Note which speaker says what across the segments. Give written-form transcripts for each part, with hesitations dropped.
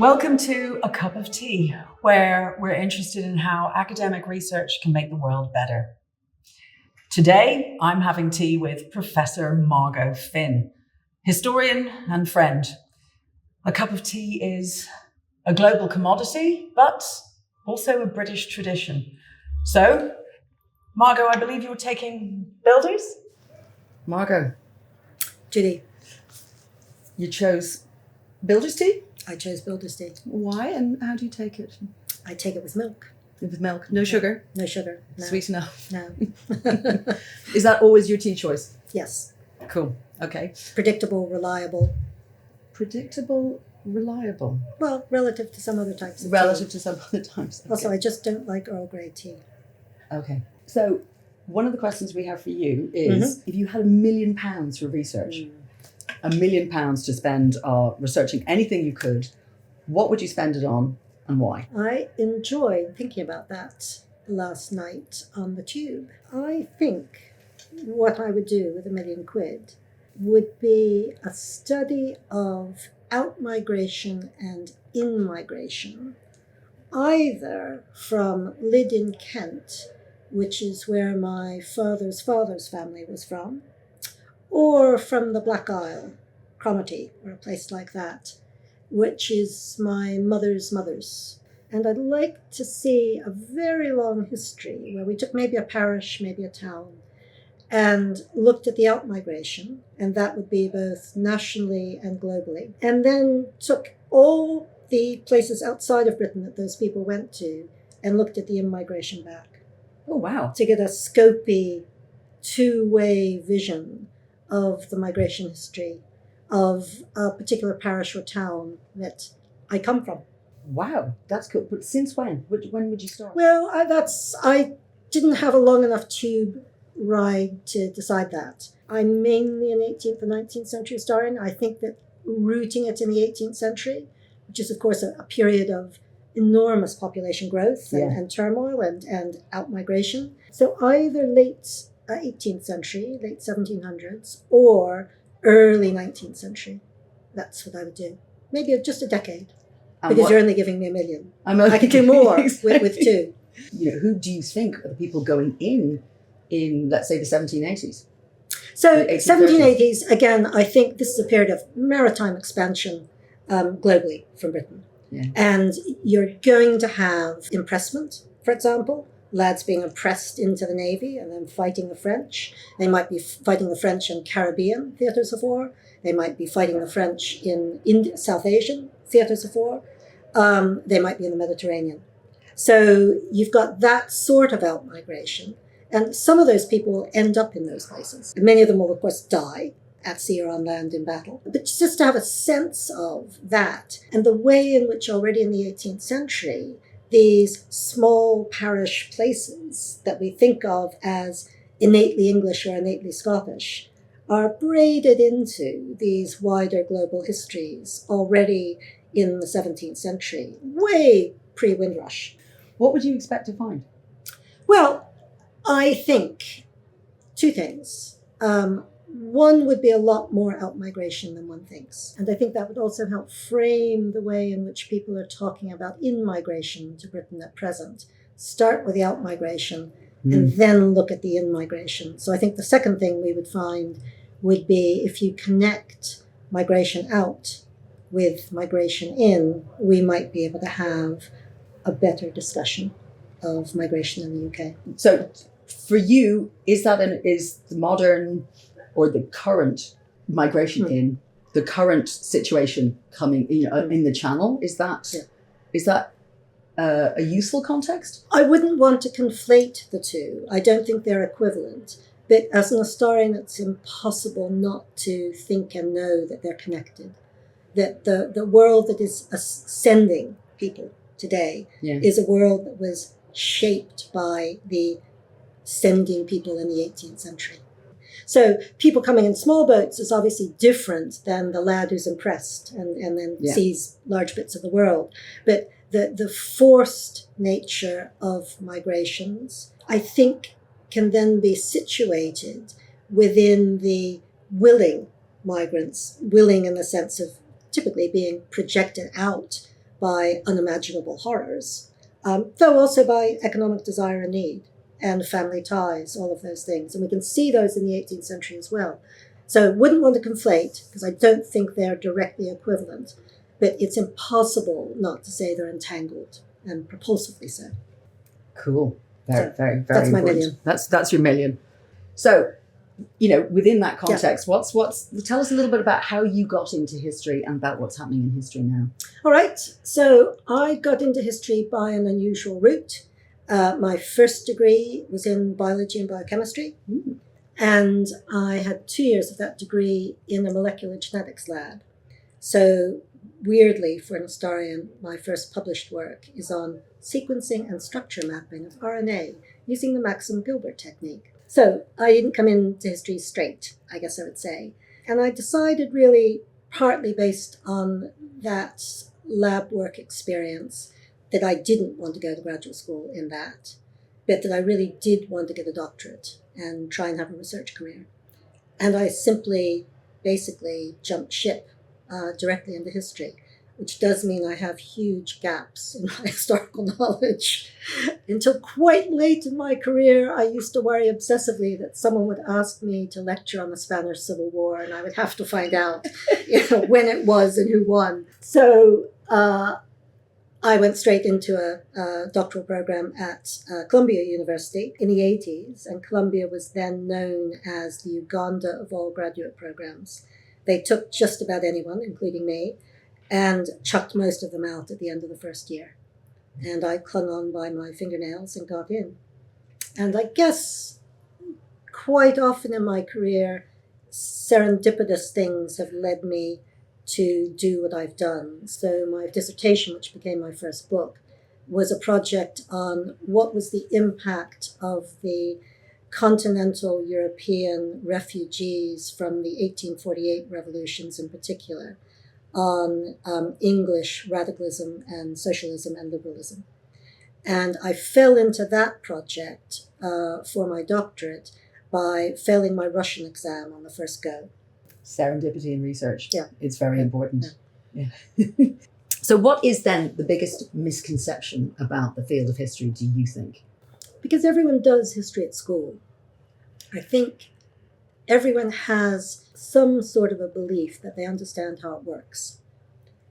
Speaker 1: Welcome to A Cup of Tea, where we're interested in how academic research can make the world better. Today, I'm having tea with Professor Margot Finn, historian and friend. A cup of tea is a global commodity, but also a British tradition. So, Margot, I believe you're taking builders?
Speaker 2: Margot,
Speaker 3: Judy.
Speaker 2: you chose builder's tea?
Speaker 3: I chose builder's tea.
Speaker 2: Why and how do you take it?
Speaker 3: I take it with milk.
Speaker 2: With milk? No sugar?
Speaker 3: No sugar. No.
Speaker 2: Sweet enough.
Speaker 3: No.
Speaker 2: Is that always your tea choice?
Speaker 3: Yes.
Speaker 2: Cool. Okay.
Speaker 3: Predictable, reliable.
Speaker 2: Predictable, reliable.
Speaker 3: Well, relative to some other types of
Speaker 2: Relative
Speaker 3: tea.
Speaker 2: to some other times. Okay.
Speaker 3: Also, I just don't like Earl Grey tea.
Speaker 2: Okay. So one of the questions we have for you is if you had £1 million for research, £1 million to spend researching anything you could, what would you spend it on and why?
Speaker 3: I enjoyed thinking about that last night on the tube. I think what I would do with £1 million would be a study of out-migration and in-migration, either from Lydd in Kent, which is where my father's family was from, or from the Black Isle, Cromarty, or a place like that, which is my mother's mother's. And I'd like to see a very long history where we took maybe a parish, maybe a town, and looked at the out-migration, and that would be both nationally and globally, and then took all the places outside of Britain that those people went to and looked at the in-migration back.
Speaker 2: Oh, wow.
Speaker 3: To get a scopy, two-way vision of the migration history of a particular parish or town that I come from.
Speaker 2: Wow, that's cool. But since when? When would you start?
Speaker 3: Well, I didn't have a long enough tube ride to decide that. I'm mainly an 18th and 19th century historian. I think that rooting it in the 18th century, which is, of course, a period of enormous population growth and turmoil and out-migration. So either late 18th century, late 1700s, or early 19th century. That's what I would do. Maybe just a decade, because you're only giving me $1 million. I could do more with two.
Speaker 2: You know, who do you think are the people going in, let's say, the 1780s?
Speaker 3: So
Speaker 2: The
Speaker 3: 1780s, again, I think this is a period of maritime expansion globally from Britain.
Speaker 2: Yeah.
Speaker 3: And you're going to have impressment, for example, lads being impressed into the Navy and then fighting the French. They might be fighting the French in Caribbean theatres of war. They might be fighting the French in South Asian theatres of war. They might be in the Mediterranean. So you've got that sort of out-migration. And some of those people will end up in those places. And many of them will, of course, die at sea or on land in battle. But just to have a sense of that and the way in which already in the 18th century, these small parish places that we think of as innately English or innately Scottish are braided into these wider global histories already in the 17th century, way pre-Windrush.
Speaker 2: What would you expect to find?
Speaker 3: Well, I think two things. One would be a lot more out-migration than one thinks. And I think that would also help frame the way in which people are talking about in-migration to Britain at present. Start with the out-migration and then look at the in-migration. So I think the second thing we would find would be if you connect migration out with migration in, we might be able to have a better discussion of migration in the UK.
Speaker 2: So for you, is the modern or the current migration in the current situation coming in the Channel? Is that a useful context?
Speaker 3: I wouldn't want to conflate the two. I don't think they're equivalent. But as an historian, it's impossible not to think and know that they're connected. That the world that is sending people today is a world that was shaped by the sending people in the 18th century. So people coming in small boats is obviously different than the lad who's impressed and then sees large bits of the world. But the forced nature of migrations, I think, can then be situated within the willing migrants, willing in the sense of typically being projected out by unimaginable horrors, though also by economic desire and need and family ties, all of those things. And we can see those in the 18th century as well. So wouldn't want to conflate, because I don't think they're directly equivalent, but it's impossible not to say they're entangled, and propulsively so.
Speaker 2: Cool. Very,
Speaker 3: So,
Speaker 2: very, very
Speaker 3: that's my
Speaker 2: important.
Speaker 3: million.
Speaker 2: That's your million. So, within that context, what's tell us a little bit about how you got into history and about what's happening in history now.
Speaker 3: All right. So I got into history by an unusual route. My first degree was in biology and biochemistry.
Speaker 2: Mm.
Speaker 3: And I had 2 years of that degree in a molecular genetics lab. So weirdly, for an historian, my first published work is on sequencing and structure mapping of RNA using the Maxim Gilbert technique. So I didn't come into history straight, I guess I would say. And I decided really, partly based on that lab work experience, that I didn't want to go to graduate school in that, but that I really did want to get a doctorate and try and have a research career. And I simply, basically jumped ship directly into history, which does mean I have huge gaps in my historical knowledge. Until quite late in my career, I used to worry obsessively that someone would ask me to lecture on the Spanish Civil War, and I would have to find out when it was and who won. So I went straight into a doctoral program at Columbia University in the 80s, and Columbia was then known as the Uganda of all graduate programs. They took just about anyone, including me, and chucked most of them out at the end of the first year. And I clung on by my fingernails and got in. And I guess quite often in my career, serendipitous things have led me to do what I've done. So my dissertation, which became my first book, was a project on what was the impact of the continental European refugees from the 1848 revolutions in particular on English radicalism and socialism and liberalism. And I fell into that project for my doctorate by failing my Russian exam on the first go.
Speaker 2: Serendipity in research.
Speaker 3: Yeah.
Speaker 2: It's very important. Yeah. So what is then the biggest misconception about the field of history, do you think?
Speaker 3: Because everyone does history at school. I think everyone has some sort of a belief that they understand how it works.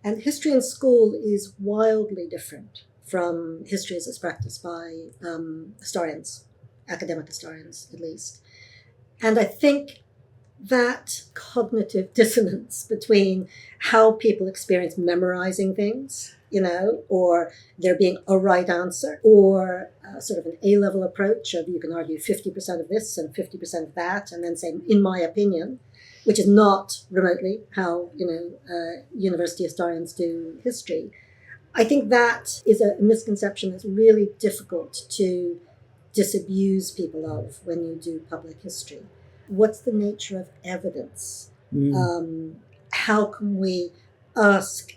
Speaker 3: And history in school is wildly different from history as it's practiced by historians, academic historians at least. And I think that cognitive dissonance between how people experience memorizing things, or there being a right answer, or sort of an A-level approach of, you can argue 50% of this and 50% of that, and then say, in my opinion, which is not remotely how, university historians do history. I think that is a misconception that's really difficult to disabuse people of when you do public history. What's the nature of evidence? How can we ask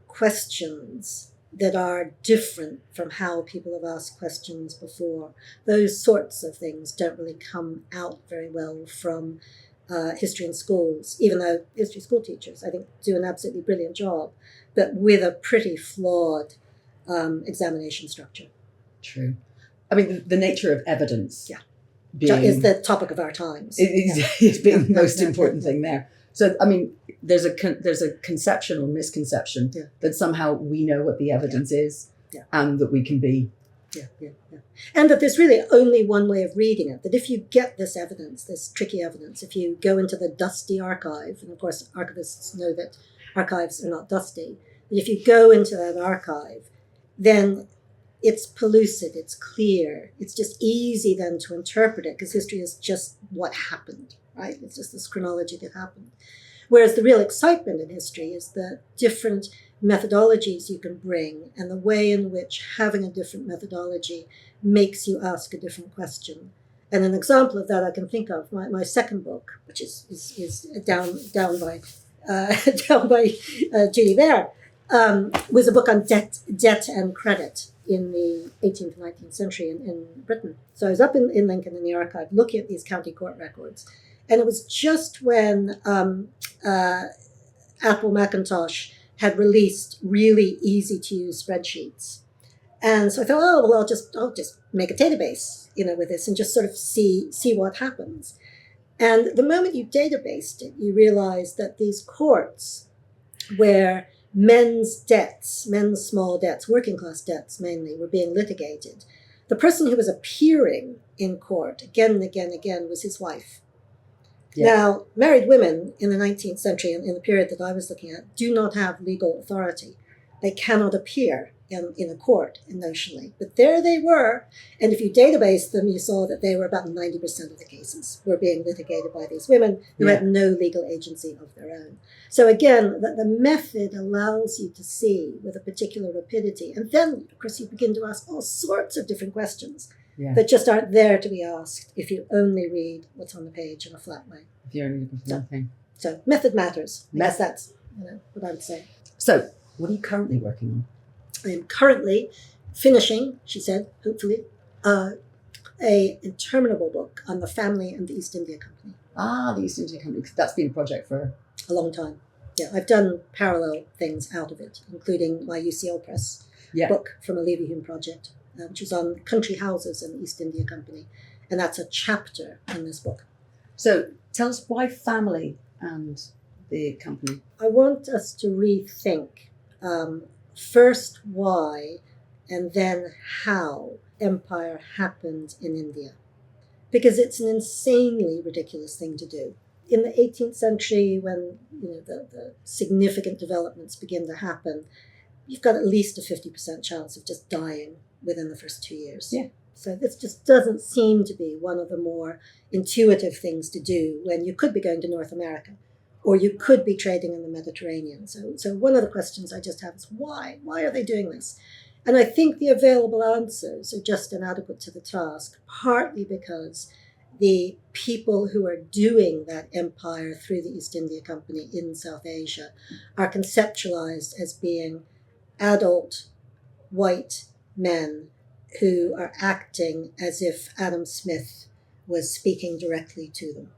Speaker 3: questions that are different from how people have asked questions before? Those sorts of things don't really come out very well from history in schools, even though history school teachers, I think, do an absolutely brilliant job, but with a pretty flawed examination structure.
Speaker 2: True. I mean, the nature of evidence.
Speaker 3: Yeah.
Speaker 2: Being,
Speaker 3: is the topic of our times.
Speaker 2: It's being the most important thing there. So, I mean, there's a conception or misconception that somehow we know what the evidence is and that we can be.
Speaker 3: Yeah. And that there's really only one way of reading it, that if you get this evidence, this tricky evidence, if you go into the dusty archive, and of course archivists know that archives are not dusty, but if you go into that archive, then it's pellucid, it's clear, it's just easy then to interpret it, because history is just what happened, right? It's just this chronology that happened. Whereas the real excitement in history is the different methodologies you can bring and the way in which having a different methodology makes you ask a different question. And an example of that I can think of, my second book, which is down by Judy there, was a book on debt and credit in the 18th and 19th century in Britain. So I was up in Lincoln in the archive looking at these county court records. And it was just when Apple Macintosh had released really easy to use spreadsheets. And so I thought, oh, well, I'll just make a database, with this and just sort of see what happens. And the moment you databased it, you realized that these courts where men's small debts, working class debts mainly, were being litigated, the person who was appearing in court again and again and again was his wife. Yeah. Now, married women in the 19th century, in the period that I was looking at, do not have legal authority. They cannot appear in a court, notionally. But there they were, and if you database them, you saw that they were about 90% of the cases were being litigated by these women who had no legal agency of their own. So again, the method allows you to see with a particular rapidity. And then, of course, you begin to ask all sorts of different questions that just aren't there to be asked if you only read what's on the page in a flat way.
Speaker 2: If you're only looking for one thing.
Speaker 3: So method matters. I guess that's what I would say.
Speaker 2: So what are you currently working on?
Speaker 3: I am currently finishing, she said, hopefully, a interminable book on the family and the East India Company.
Speaker 2: Ah, the East India Company. That's been a project for
Speaker 3: a long time. Yeah, I've done parallel things out of it, including my UCL Press book from a Leverhulme project, which is on country houses in the East India Company. And that's a chapter in this book.
Speaker 2: So tell us why family and the company.
Speaker 3: I want us to rethink first why and then how empire happened in India. Because it's an insanely ridiculous thing to do. In the 18th century, when the significant developments begin to happen, you've got at least a 50% chance of just dying within the first 2 years. Yeah. So this just doesn't seem to be one of the more intuitive things to do when you could be going to North America, or you could be trading in the Mediterranean. So one of the questions I just have is why? Why are they doing this? And I think the available answers are just inadequate to the task, partly because the people who are doing that empire through the East India Company in South Asia are conceptualized as being adult, white men who are acting as if Adam Smith was speaking directly to them.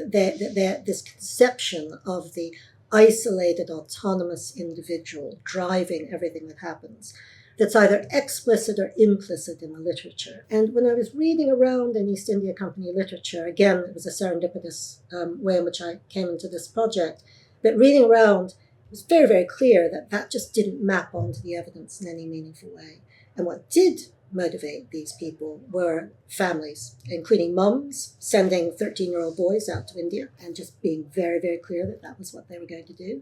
Speaker 3: This conception of the isolated, autonomous individual driving everything that happens, that's either explicit or implicit in the literature. And when I was reading around in East India Company literature, again, it was a serendipitous way in which I came into this project, but reading around, it was very, very clear that just didn't map onto the evidence in any meaningful way. And what did motivate these people were families, including mums sending 13-year-old boys out to India and just being very, very clear that was what they were going to do.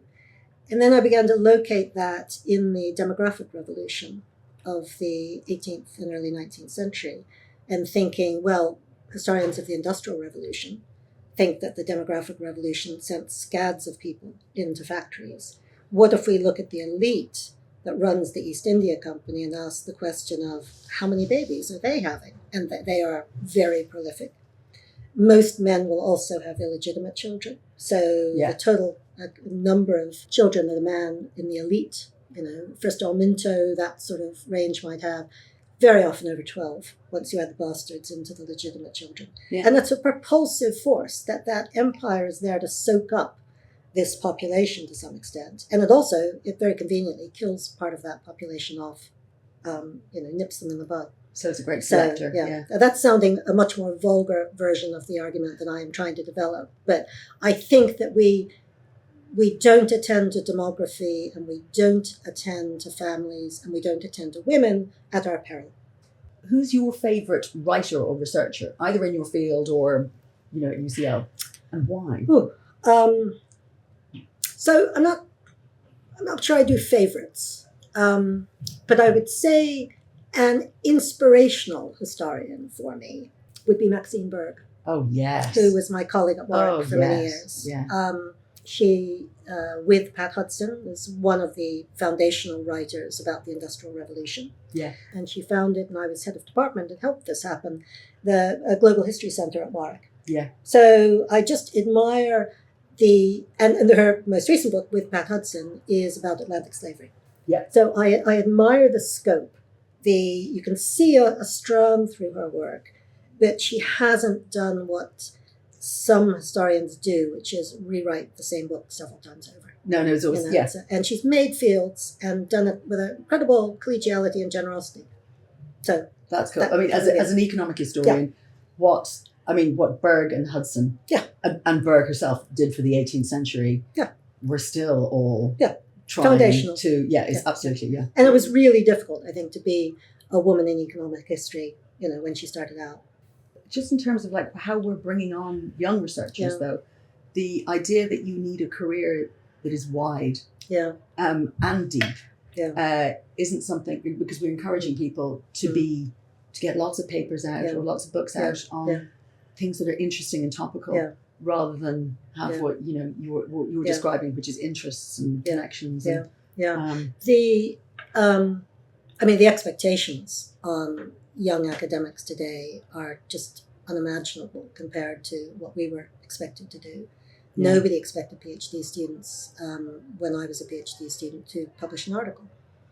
Speaker 3: And then I began to locate that in the demographic revolution of the 18th and early 19th century and thinking, well, historians of the Industrial Revolution think that the demographic revolution sent scads of people into factories. What if we look at the elite that runs the East India Company and ask the question of how many babies are they having? And that they are very prolific. Most men will also have illegitimate children. So the total number of children that a man in the elite, first all Minto, that sort of range might have, very often over 12, once you add the bastards into the legitimate children. Yeah. And that's a propulsive force, that empire is there to soak up this population to some extent. And it very conveniently kills part of that population off, nips them in the bud.
Speaker 2: So it's a great selector.
Speaker 3: Yeah. That's sounding a much more vulgar version of the argument than I am trying to develop. But I think that we don't attend to demography, and we don't attend to families, and we don't attend to women at our peril.
Speaker 2: Who's your favourite writer or researcher, either in your field or, at UCL, and why?
Speaker 3: So I'm not sure I do favorites, but I would say an inspirational historian for me would be Maxine Berg.
Speaker 2: Oh, yes.
Speaker 3: Who was my colleague at Warwick for many years.
Speaker 2: Yeah.
Speaker 3: She, with Pat Hudson, was one of the foundational writers about the Industrial Revolution. Yeah. And she founded, and I was head of department and helped this happen, the Global History Center at Warwick. Yeah. So I just admire and her most recent book with Pat Hudson is about Atlantic slavery. Yeah. So I admire the scope. You can see a strand through her work, but she hasn't done what some historians do, which is rewrite the same book several times over.
Speaker 2: No, it's always,
Speaker 3: You know, and she's made fields and done it with an incredible collegiality and generosity. So
Speaker 2: that's cool. I mean, as an economic historian, what Berg and Hudson and Berg herself did for the 18th century, we're still all trying
Speaker 3: foundational
Speaker 2: to, it's absolutely,
Speaker 3: And it was really difficult, I think, to be a woman in economic history, you know, when she started out.
Speaker 2: Just in terms of like how we're bringing on young researchers, though, the idea that you need a career that is wide and deep isn't something, because we're encouraging people to get lots of papers out or lots of books out on things that are interesting and topical, rather than have what you're describing, which is interests and connections.
Speaker 3: The expectations on young academics today are just unimaginable compared to what we were expected to do. Nobody expected PhD students, when I was a PhD student, to publish an article.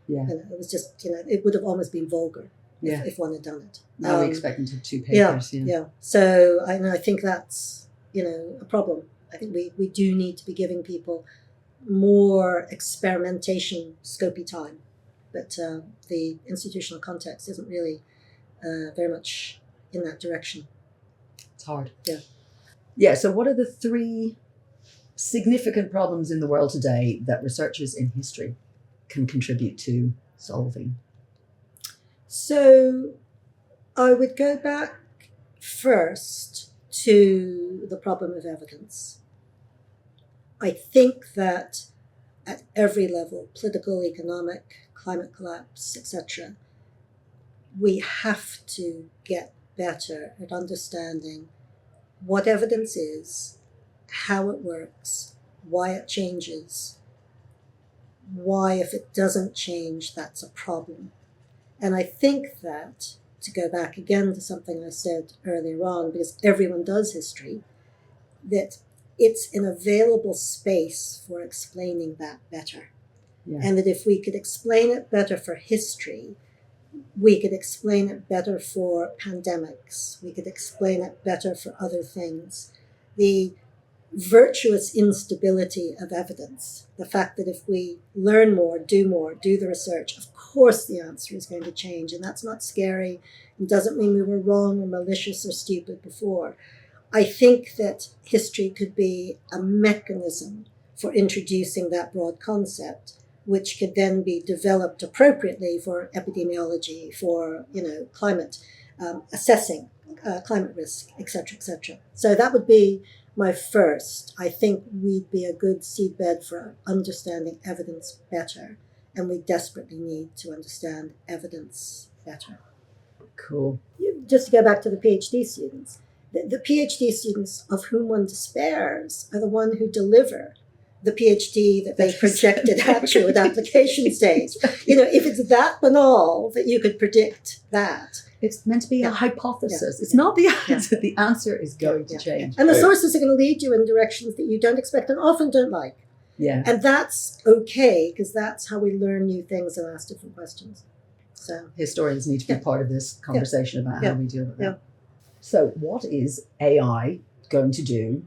Speaker 3: And it was just, it would have almost been vulgar if one had done it.
Speaker 2: Now we expect them to have 2 papers.
Speaker 3: So I think that's, a problem. I think we do need to be giving people more experimentation, scopy time. But the institutional context isn't really very much in that direction.
Speaker 2: It's hard. So what are the 3 significant problems in the world today that researchers in history can contribute to solving?
Speaker 3: So I would go back first to the problem of evidence. I think that at every level, political, economic, climate collapse, etc., we have to get better at understanding what evidence is, how it works, why it changes, why if it doesn't change, that's a problem. And I think that, to go back again to something I said earlier on, because everyone does history, that it's an available space for explaining that better. And that if we could explain it better for history, we could explain it better for pandemics. We could explain it better for other things. The virtuous instability of evidence, the fact that if we learn more, do the research, of course the answer is going to change. And that's not scary. It doesn't mean we were wrong or malicious or stupid before. I think that history could be a mechanism for introducing that broad concept, which could then be developed appropriately for epidemiology, for climate, assessing climate risk, etc., etc. So that would be my first. I think we'd be a good seedbed for understanding evidence better, and we desperately need to understand evidence better.
Speaker 2: Cool.
Speaker 3: Just to go back to the PhD students, the PhD students of whom one despairs are the one who deliver the PhD that they projected at you at application stage. If it's that banal that you could predict that.
Speaker 2: It's meant to be a hypothesis. It's not the answer. The answer is going to change.
Speaker 3: And the sources are going to lead you in directions that you don't expect and often don't like. And that's okay, because that's how we learn new things and ask different questions. So
Speaker 2: historians need to be part of this conversation about how we deal with that. So what is AI going to do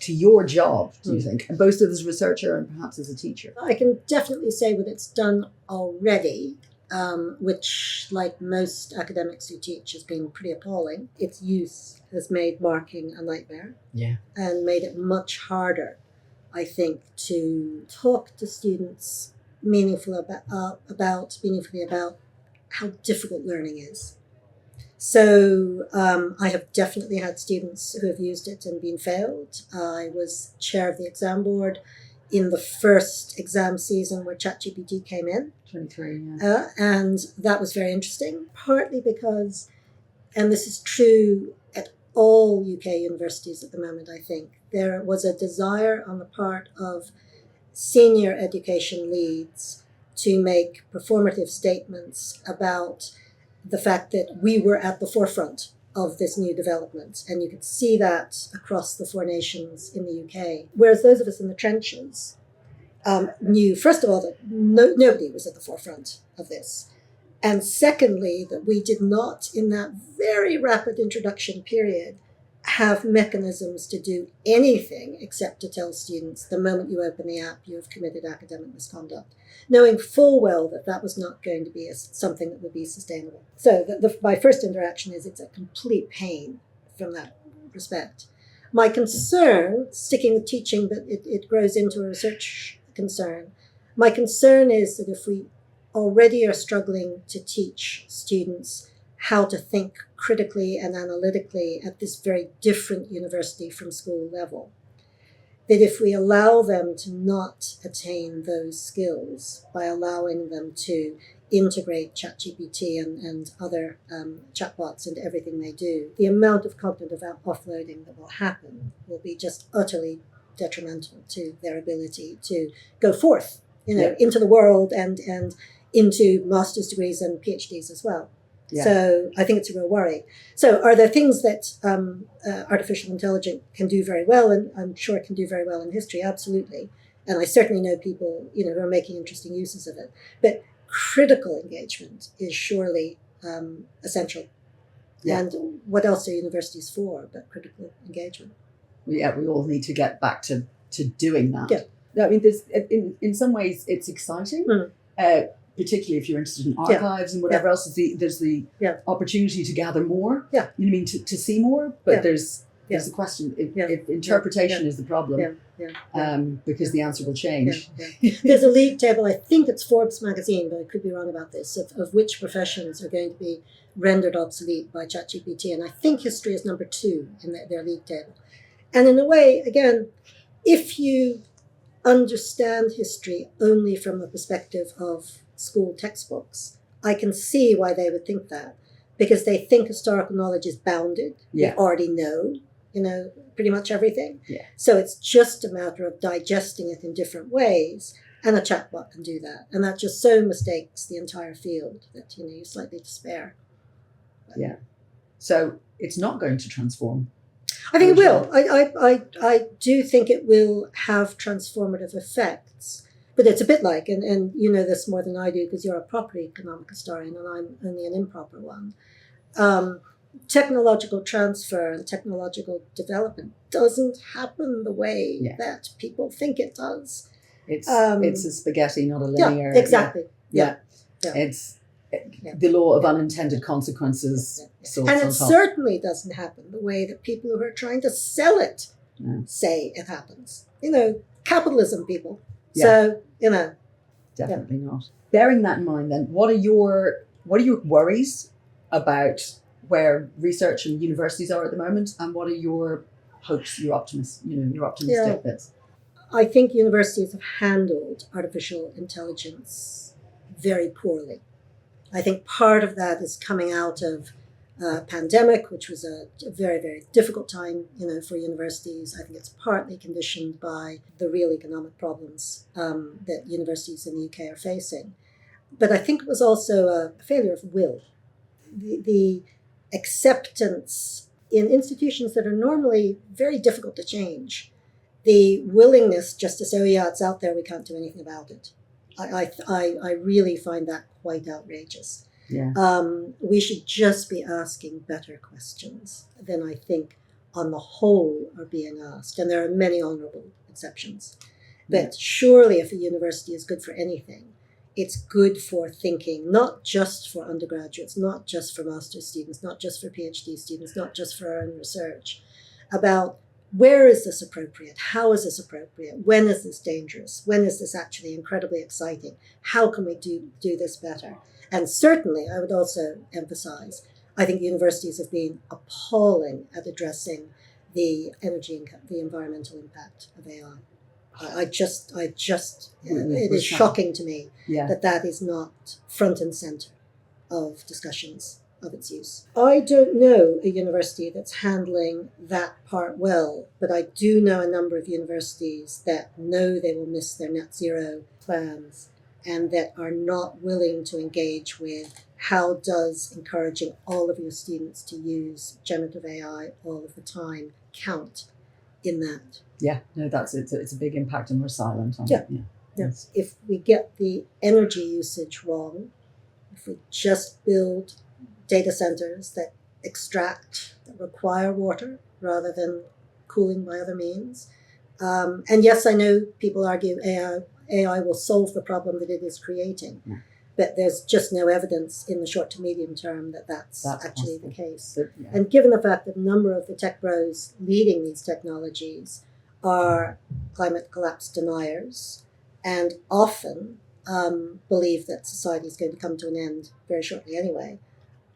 Speaker 2: to your job, do you think, both as a researcher and perhaps as a teacher?
Speaker 3: I can definitely say what it's done already, which, like most academics who teach, has been pretty appalling. Its use has made marking a nightmare and made it much harder, I think, to talk to students meaningfully about how difficult learning is. So I have definitely had students who have used it and been failed. I was chair of the exam board in the first exam season where ChatGPT came in.
Speaker 2: 23,
Speaker 3: and that was very interesting, partly because, and this is true at all UK universities at the moment, I think, there was a desire on the part of senior education leads to make performative statements about the fact that we were at the forefront of this new development. And you could see that across the 4 nations in the UK. Whereas those of us in the trenches knew, first of all, that nobody was at the forefront of this. And secondly, that we did not, in that very rapid introduction period, have mechanisms to do anything except to tell students the moment you open the app you have committed academic misconduct, knowing full well that that was not going to be something that would be sustainable. So my first interaction is it's a complete pain from that respect. My concern, sticking with teaching, but it grows into a research concern, my concern is that if we already are struggling to teach students how to think critically and analytically at this very different university from school level, that if we allow them to not attain those skills by allowing them to integrate ChatGPT and other chatbots into everything they do, the amount of cognitive offloading that will happen will be just utterly detrimental to their ability to go forth, into the world and into master's degrees and PhDs as well. Yeah. So I think it's a real worry. So are there things that artificial intelligence can do very well? And I'm sure it can do very well in history, absolutely. And I certainly know people, who are making interesting uses of it. But critical engagement is surely essential. Yeah. And what else are universities for but critical engagement?
Speaker 2: Yeah, we all need to get back to doing that.
Speaker 3: Yeah.
Speaker 2: I mean, there's in some ways it's exciting. Particularly if you're interested in archives and whatever else, there's the opportunity to gather more. Yeah. You know what I mean? To see more, but there's a question if interpretation is the problem, because the answer will change.
Speaker 3: There's a league table, I think it's Forbes magazine, but I could be wrong about this, of which professions are going to be rendered obsolete by ChatGPT, and I think history is number 2 in their league table. And in a way, again, if you understand history only from the perspective of school textbooks, I can see why they would think that, because they think historical knowledge is bounded. They already know, pretty much everything. Yeah. So it's just a matter of digesting it in different ways, and a chatbot can do that. And that just so mistakes the entire field that, you slightly despair.
Speaker 2: Yeah. So it's not going to transform.
Speaker 3: I think it will. I do think it will have transformative effects. But it's a bit like, and you know this more than I do because you're a proper economic historian and I'm only an improper one, technological transfer and technological development doesn't happen the way that people think it does.
Speaker 2: It's a spaghetti, not a linear.
Speaker 3: Yeah, exactly.
Speaker 2: Yeah. It's the law of unintended consequences.
Speaker 3: And it certainly doesn't happen the way that people who are trying to sell it say it happens. Capitalism, people. Yeah. So,
Speaker 2: definitely not. Bearing that in mind, then, what are your worries about where research and universities are at the moment, and what are your hopes, your optimistic bits?
Speaker 3: I think universities have handled artificial intelligence very poorly. I think part of that is coming out of pandemic, which was a very, very difficult time, for universities. I think it's partly conditioned by the real economic problems that universities in the UK are facing. But I think it was also a failure of will. The acceptance in institutions that are normally very difficult to change, the willingness just to say, oh yeah, it's out there, we can't do anything about it. I really find that quite outrageous. Yeah. We should just be asking better questions than I think on the whole are being asked. And there are many honorable exceptions. But surely if a university is good for anything, it's good for thinking, not just for undergraduates, not just for master's students, not just for PhD students, not just for our own research, about where is this appropriate? How is this appropriate? When is this dangerous? When is this actually incredibly exciting? How can we do this better? And certainly, I would also emphasize, I think universities have been appalling at addressing the the environmental impact of AI. It is shocking to me that is not front and center of discussions of its use. I don't know a university that's handling that part well, but I do know a number of universities that know they will miss their net zero plans and that are not willing to engage with how does encouraging all of your students to use generative AI all of the time count in that.
Speaker 2: Yeah, no, it's a big impact and we're silent on it. Yeah.
Speaker 3: Yes. If we get the energy usage wrong, if we just build data centers that extract, that require water, rather than cooling by other means. And yes, I know people argue AI will solve the problem that it is creating, but there's just no evidence in the short to medium term that that's actually possible. The case. And given the fact that a number of the tech bros leading these technologies are climate collapse deniers and often believe that society is going to come to an end very shortly anyway,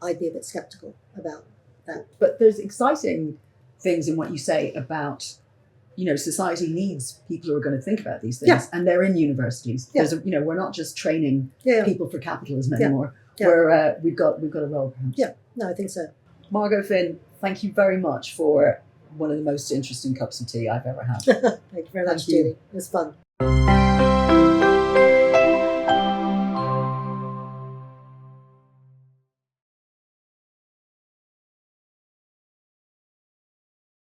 Speaker 3: I'd be a bit skeptical about that.
Speaker 2: But there's exciting things in what you say about, society needs people who are going to think about these things, and they're in universities. There's we're not just training people for capitalism anymore. We've got a role, perhaps.
Speaker 3: Yeah, no, I think so.
Speaker 2: Margot Finn, thank you very much for one of the most interesting cups of tea I've ever had.
Speaker 3: Thank you very much, Judy. It was fun.